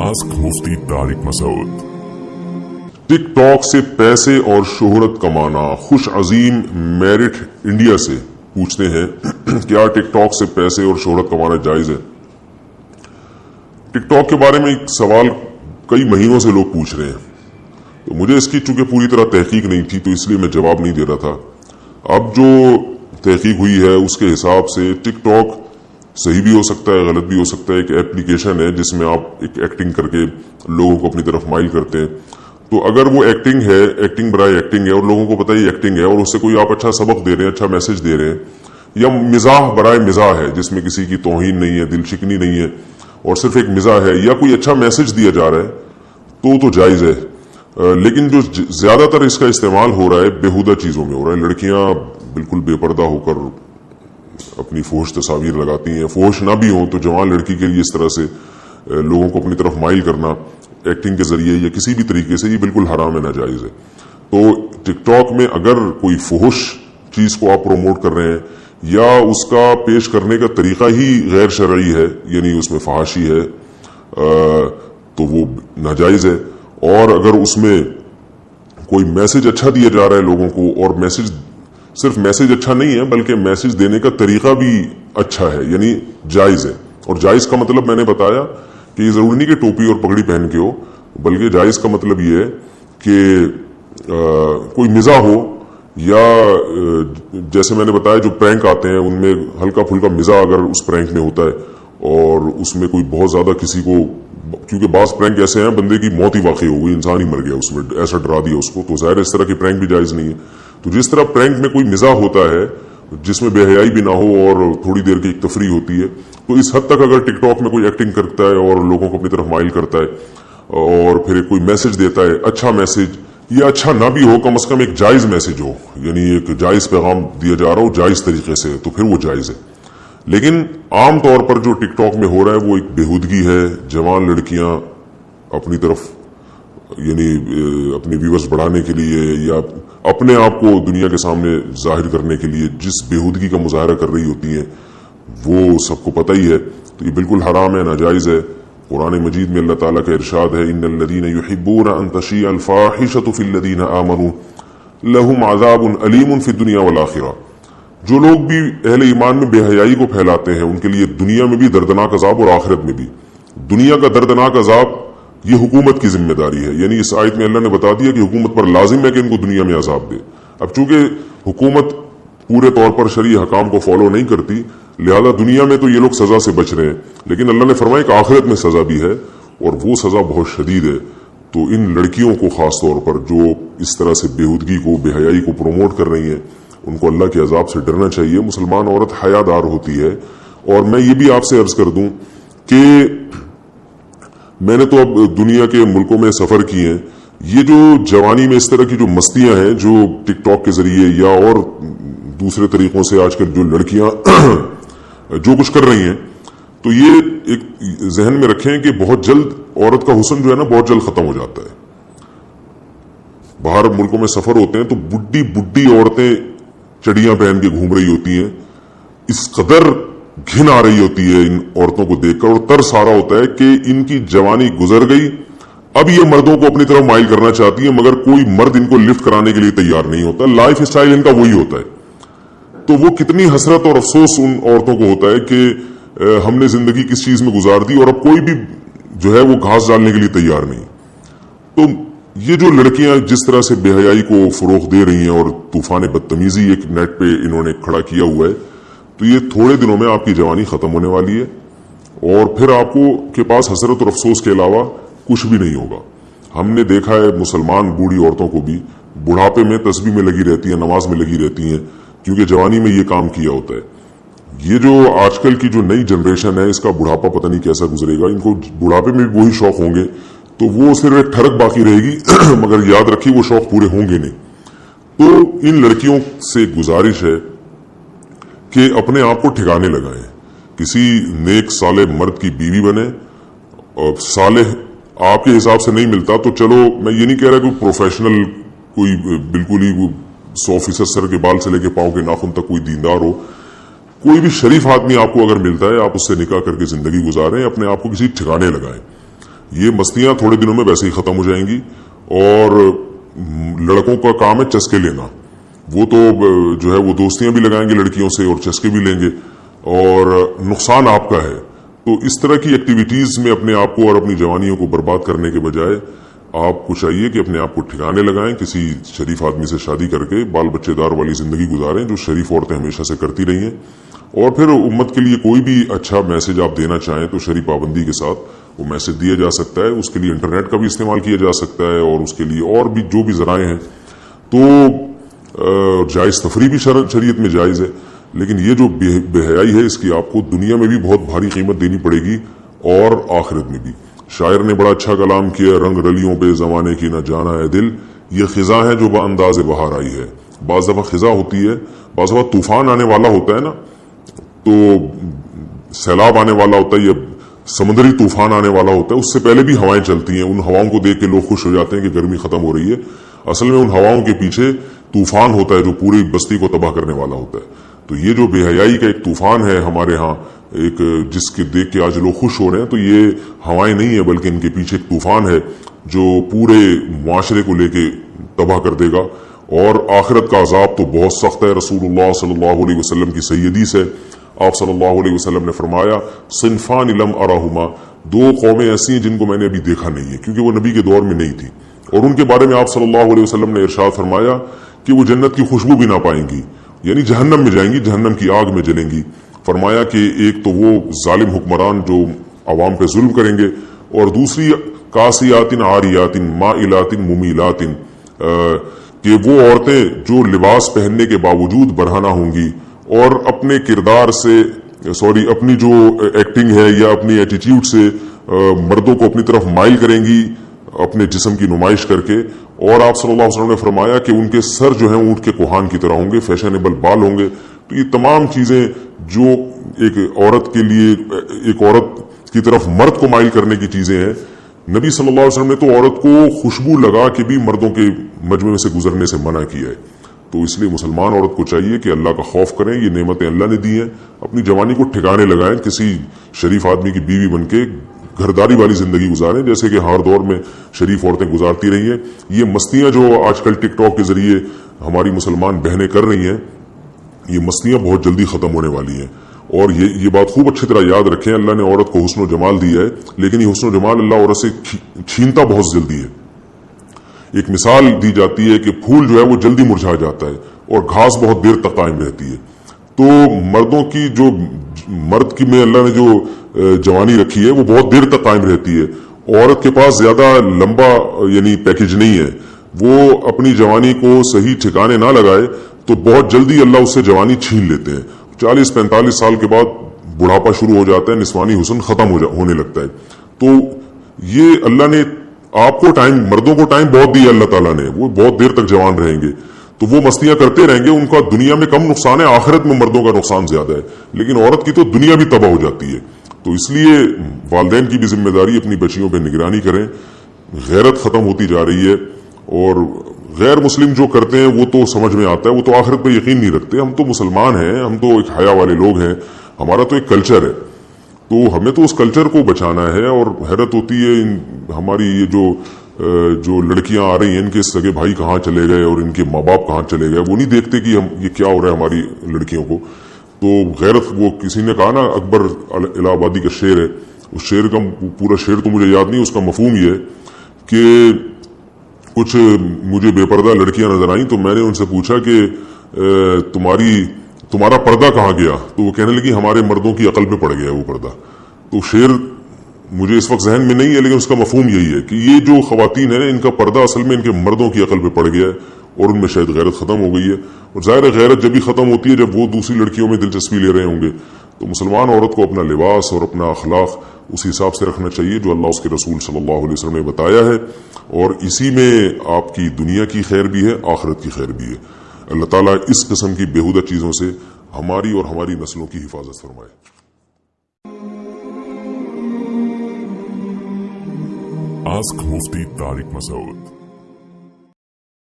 Ask मुफ्ती Tariq Masood. Tick tock से पैसे और शोहरत कमाना। खुश अजीम मेरिट इंडिया से पूछते हैं क्या टिक टॉक से पैसे और शोहरत कमाना जायज है। टिक टॉक के बारे में एक सवाल कई महीनों से लोग पूछ रहे हैं, तो मुझे इसकी चूंकि पूरी तरह तहकीक नहीं थी तो इसलिए मैं जवाब नहीं दे रहा था। अब जो तहकीक हुई है उसके हिसाब से टिक टॉक सही भी हो सकता है, गलत भी हो सकता है। एक एप्लीकेशन है जिसमें आप एक एक्टिंग करके लोगों को अपनी तरफ माइल करते हैं। तो अगर वो एक्टिंग है, एक्टिंग बराए एक्टिंग है और लोगों को पता ही एक्टिंग है और उससे कोई आप अच्छा सबक दे रहे हैं, अच्छा मैसेज दे रहे हैं, या मिजाह बराए मिजाह है जिसमें किसी की तौहीन नहीं है, दिल शिकनी नहीं है और सिर्फ एक मिजाह है, या कोई अच्छा मैसेज दिया जा रहा है तो जायज है। लेकिन जो ज्यादातर इसका इस्तेमाल हो रहा है बेहुदा चीजों में हो रहा है। लड़कियां बिल्कुल बेपर्दा होकर अपनी फोश तस्वीर लगाती हैं, फोश ना भी हो तो जवान लड़की के लिए इस तरह से लोगों को अपनी तरफ माइल करना एक्टिंग के जरिए या किसी भी तरीके से, ये बिल्कुल हराम है, नाजायज है। तो टिकटॉक में अगर कोई फोश चीज को आप प्रमोट कर रहे हैं या उसका पेश करने का तरीका ही गैर शरई है, यानी उसमें फहाशी है, तो वो नाजायज है। और अगर उसमें कोई मैसेज अच्छा दिया जा रहा है लोगों को, और मैसेज सिर्फ मैसेज अच्छा नहीं है बल्कि मैसेज देने का तरीका भी अच्छा है, यानी जायज है। और जायज का मतलब मैंने बताया कि ये जरूरी नहीं कि टोपी और पगड़ी पहन के हो, बल्कि जायज का मतलब ये है कि कोई मिजाह हो, या जैसे मैंने बताया जो प्रैंक आते हैं उनमें हल्का फुल्का मिजाह अगर उस प्रैंक में होता है और उसमें कोई बहुत ज्यादा किसी को, क्योंकि बास प्रैंक ऐसे हैं बंदे की मौत ही वाकई हो गई, इंसान ही मर गया उसमें, ऐसा डरा दिया उसको, तो जाहिर इस तरह की प्रैंक भी जायज नहीं है। तो जिस तरह प्रैंक में कोई मिजाह होता है जिसमें बेहयाई भी ना हो और थोड़ी देर की एक तफरी होती है, तो इस हद तक अगर टिकटॉक में कोई एक्टिंग करता है और लोगों को अपनी तरफ माइल करता है और फिर कोई मैसेज देता है, अच्छा मैसेज या अच्छा ना भी हो, कम से कम एक जायज मैसेज हो, यानी एक जायज पैगाम दिया जा रहा हो जायज तरीके से, तो फिर वो जायज है। लेकिन आम तौर पर जो टिकटॉक में हो रहा है वो एक बेहूदगी है। जवान लड़कियां अपनी तरफ, यानी अपने व्यूअर्स बढ़ाने के लिए या अपने आप को दुनिया के सामने जाहिर करने के लिए जिस बेहूदगी का मुजाहरा कर रही होती हैं, वो सबको पता ही है। तो ये बिल्कुल हराम है, नाजायज है। कुरान मजीद में अल्लाह ताला का इरशाद है, इन्नल्लज़ीना युहिब्बूना अन तशिअल फाहिशतु फिल्लज़ीना आमनू लहुम अज़ाबुन अलीमुन फिद्दुनिया वल आखिरा। जो लोग भी अहले ईमान में बेहयाई को फैलाते हैं उनके लिए दुनिया में भी दर्दनाक अजाब और आखिरत में भी। दुनिया का दर्दनाक अजाब ये हुकूमत की जिम्मेदारी है, यानी इस आयत में अल्लाह ने बता दिया कि हुकूमत पर लाजिम है कि इनको दुनिया में अजाब दे। अब चूंकि हुकूमत पूरे तौर पर शरई हकाम को फॉलो नहीं करती, लिहाजा दुनिया में तो ये लोग सजा से बच रहे हैं, लेकिन अल्लाह ने फरमाया कि आखिरत में सजा भी है और वो सजा बहुत शदीद है। तो इन लड़कियों को खास तौर पर जो इस तरह से बेहूदगी को, बेहयाई को प्रमोट कर रही हैं, उनको अल्लाह के अजाब से डरना चाहिए। मुसलमान औरत हयादार होती है। और मैं ये भी आपसे अर्ज कर दूं कि मैंने तो अब दुनिया के मुल्कों में सफर किए हैं, ये जो जवानी में इस तरह की जो मस्तियां हैं जो टिकटॉक के जरिए या और दूसरे तरीकों से आजकल जो लड़कियां जो कुछ कर रही हैं, तो ये एक जहन में रखें कि बहुत जल्द औरत का हुस्न जो है ना बहुत जल्द खत्म हो जाता है। बाहर मुल्कों में सफर होते हैं तो बुड्ढी बुड्ढी औरतें चड़ियां पहन के घूम रही होती हैं, इस कदर घिन आ रही होती है इन औरतों को देखकर और तरस आ रहा होता है कि इनकी जवानी गुजर गई, अब ये मर्दों को अपनी तरफ माइल करना चाहती है, मगर कोई मर्द इनको लिफ्ट कराने के लिए तैयार नहीं होता। लाइफ स्टाइल इनका वही होता है। तो वो कितनी हसरत और अफसोस उन औरतों को होता है कि हमने जिंदगी किस चीज में गुजार दी और अब कोई भी जो है वो घास डालने के लिए तैयार नहीं। तो ये जो लड़कियां जिस तरह से बेहयाई को फरोग दे रही हैं और तूफान बदतमीजी एक नेट पे इन्होंने खड़ा किया हुआ है, तो ये थोड़े दिनों में आपकी जवानी खत्म होने वाली है और फिर आपको के पास हसरत और अफसोस के अलावा कुछ भी नहीं होगा। हमने देखा है मुसलमान बूढ़ी औरतों को भी बुढ़ापे में तस्बीह में लगी रहती हैं, नमाज में लगी रहती हैं, क्योंकि जवानी में ये काम किया होता है। ये जो आजकल की जो नई जनरेशन है इसका बुढ़ापा पता नहीं कैसा गुजरेगा, इनको बुढ़ापे में भी वही शौक होंगे, तो वो सिर्फ एक ठरक बाकी रहेगी मगर याद रखिए वो शौक पूरे होंगे नहीं। तो इन लड़कियों से गुजारिश है कि अपने आप को ठिकाने लगाएं, किसी नेक साले मर्द की बीवी बने। और साले आपके हिसाब से नहीं मिलता तो चलो, मैं ये नहीं कह रहा कि प्रोफेशनल कोई बिल्कुल ही 100% सर के बाल से लेके पांव के नाखून तक कोई दीनदार हो, कोई भी शरीफ आदमी आपको अगर मिलता है आप उससे निकाह करके जिंदगी गुजारें, अपने आप को किसी ठिकाने लगाएं। ये मस्तियां थोड़े दिनों में वैसे ही खत्म हो जाएंगी। और लड़कों का काम है चस्के लेना, वो तो जो है वो दोस्तियां भी लगाएंगे लड़कियों से और चस्के भी लेंगे, और नुकसान आपका है। तो इस तरह की एक्टिविटीज में अपने आप को और अपनी जवानियों को बर्बाद करने के बजाय आपको चाहिए कि अपने आप को ठिकाने लगाएं, किसी शरीफ आदमी से शादी करके बाल बच्चेदार वाली जिंदगी गुजारें जो शरीफ औरतें हमेशा से करती रही हैं। और फिर उम्मत के लिए कोई भी अच्छा मैसेज आप देना चाहें तो शरीफ पाबंदी के साथ वो मैसेज दिया जा सकता है। उसके लिए इंटरनेट का भी इस्तेमाल किया जा सकता है, और उसके लिए और भी जो भी जराए हैं, तो जायज तफरी भी शरीयत में जायज है। लेकिन ये जो बेहयाई है इसकी आपको दुनिया में भी बहुत भारी कीमत देनी पड़ेगी और आखिरत में भी। शायर ने बड़ा अच्छा कलाम किया, रंग रलियों पे जमाने की न जाना है दिल, ये खिजा है जो बांदाज बहार आई है। बाज दफा खिजा होती है, बाज दफा तूफान आने वाला होता है ना, तो सैलाब आने वाला होता है या समुद्री तूफान आने वाला होता है, उससे पहले भी हवाएं चलती हैं। उन हवाओं को देख के लोग खुश हो जाते हैं कि गर्मी खत्म हो रही है। असल में उन हवाओं के पीछे तूफान होता है जो पूरी बस्ती को तबाह करने वाला होता है। तो ये जो बेहयाई का एक तूफान है हमारे यहाँ, एक जिसके देख के आज लोग खुश हो रहे हैं, तो ये हवाएं नहीं है बल्कि इनके पीछे एक तूफान है जो पूरे मुआशरे को लेके तबाह कर देगा। और आखिरत का अजाब तो बहुत सख्त है। रसूलुल्लाह सल्लल्लाहु अलैहि वसल्लम की सही हदीस है, आप सल्लल्लाहु अलैहि वसल्लम ने फरमाया, सिनफान लम अराहुमा, दो कौमें ऐसी हैं जिनको मैंने अभी देखा नहीं है, क्योंकि वो नबी के दौर में नहीं थी। और उनके बारे में आप सल्लल्लाहु अलैहि वसल्लम ने इरशाद फरमाया कि वो जन्नत की खुशबू भी ना पाएंगी, यानी जहन्नम में जाएंगी, जहन्नम की आग में जलेंगी। फरमाया कि एक तो वो जालिम हुक्मरान जो अवाम पे जुल्म करेंगे, और दूसरी कासियातिन आरियातिन माइलातिन मुमीलातिन, कि वो औरतें जो लिबास पहनने के बावजूद बरहाना होंगी और अपने किरदार से अपनी जो एक्टिंग है या अपनी एटीट्यूड से मर्दों को अपनी तरफ माइल करेंगी अपने जिस्म की नुमाइश करके। और आप सल्लल्लाहु अलैहि वसल्लम ने फरमाया कि उनके सर जो है ऊंट के कोहान की तरह होंगे, फैशनेबल बाल होंगे। तो ये तमाम चीजें जो एक औरत के लिए, एक औरत की तरफ मर्द को माइल करने की चीजें हैं, नबी सल्लल्लाहु अलैहि वसल्लम ने तो औरत को खुशबू लगा के भी मर्दों के मजमे में से गुजरने से मना किया है। तो इसलिए मुसलमान औरत को चाहिए कि अल्लाह का खौफ करें, ये नेमतें अल्लाह ने दी हैं, अपनी जवानी को ठिकाने लगाएं, किसी शरीफ आदमी की बीवी बनके घरदारी वाली जिंदगी गुजारें जैसे कि हर दौर में शरीफ औरतें गुजारती रही हैं। ये मस्तियां जो आजकल टिकटॉक के जरिए हमारी मुसलमान बहनें कर रही हैं, ये मस्तियां बहुत जल्दी खत्म होने वाली हैं। और ये बात खूब अच्छी तरह याद रखें, अल्लाह ने औरत को हुस्न जमाल दिया है, लेकिन ये हुस्न जमाल अल्लाह औरत से छीनता बहुत जल्दी है। एक मिसाल दी जाती है कि फूल जो है वो जल्दी मुरझा जाता है और घास बहुत देर तक कायम रहती है। तो मर्दों की जो मर्द की में अल्लाह ने जो जवानी रखी है वो बहुत देर तक कायम रहती है। औरत के पास ज्यादा लंबा यानी पैकेज नहीं है, वो अपनी जवानी को सही ठिकाने ना लगाए तो बहुत जल्दी अल्लाह उससे जवानी छीन लेते हैं। 40-45 साल के बाद बुढ़ापा शुरू हो जाता है, निस्वानी हुस्न खत्म होने लगता है। तो ये अल्लाह ने आपको टाइम, मर्दों को टाइम बहुत दिया अल्लाह ताला ने, वो बहुत देर तक जवान रहेंगे, तो वो मस्तियां करते रहेंगे। उनका दुनिया में कम नुकसान है, आखिरत में मर्दों का नुकसान ज्यादा है, लेकिन औरत की तो दुनिया भी तबाह हो जाती है। तो इसलिए वालिदैन की भी जिम्मेदारी अपनी बच्चियों पर निगरानी करें। गैरत खत्म होती जा रही है, और गैर मुस्लिम जो करते हैं वो तो समझ में आता है, वो तो आखिरत पर यकीन नहीं रखते। हम तो मुसलमान हैं, हम तो एक हया वाले लोग हैं, हमारा तो एक कल्चर है, तो हमें तो उस कल्चर को बचाना है। और हैरत होती है हमारी ये जो लड़कियां आ रही हैं, इनके सगे भाई कहाँ चले गए और इनके माँ बाप कहाँ चले गए, वो नहीं देखते कि हम ये क्या हो रहा है हमारी लड़कियों को। तो गैरत, वो किसी ने कहा ना, अकबर इलाहाबादी का शेर है, उस शेर का पूरा शेर तो मुझे याद नहीं, उसका मफहूम ये है कि कुछ मुझे बेपर्दा लड़कियां नजर आई, तो मैंने उनसे पूछा कि तुम्हारा पर्दा कहाँ गया, तो वो कहने लगी हमारे मर्दों की अकल पे पड़ गया वो पर्दा। तो शेर मुझे इस वक्त जहन में नहीं है, लेकिन उसका मफहूम यही है कि ये जो खवातीन है इनका पर्दा असल में इनके मर्दों की अकल पे पड़ गया है और उनमें शायद गैरत खत्म हो गई है। और जाहिर है गैरत जब भी खत्म होती है जब वो दूसरी लड़कियों में दिलचस्पी ले रहे होंगे। तो मुसलमान औरत को अपना लिबास और अपना अखलाक उस हिसाब से रखना चाहिए जो अल्लाह उसके रसूल सल्लल्लाहु अलैहि वसल्लम ने बताया है, और इसी में आपकी दुनिया की खैर भी है, आखिरत की खैर भी है। अल्लाह ताला इस किस्म की बेहुदा चीजों से हमारी और हमारी नस्लों की हिफाजत फरमाए। आस्क मुफ्ती तारिक मसूद।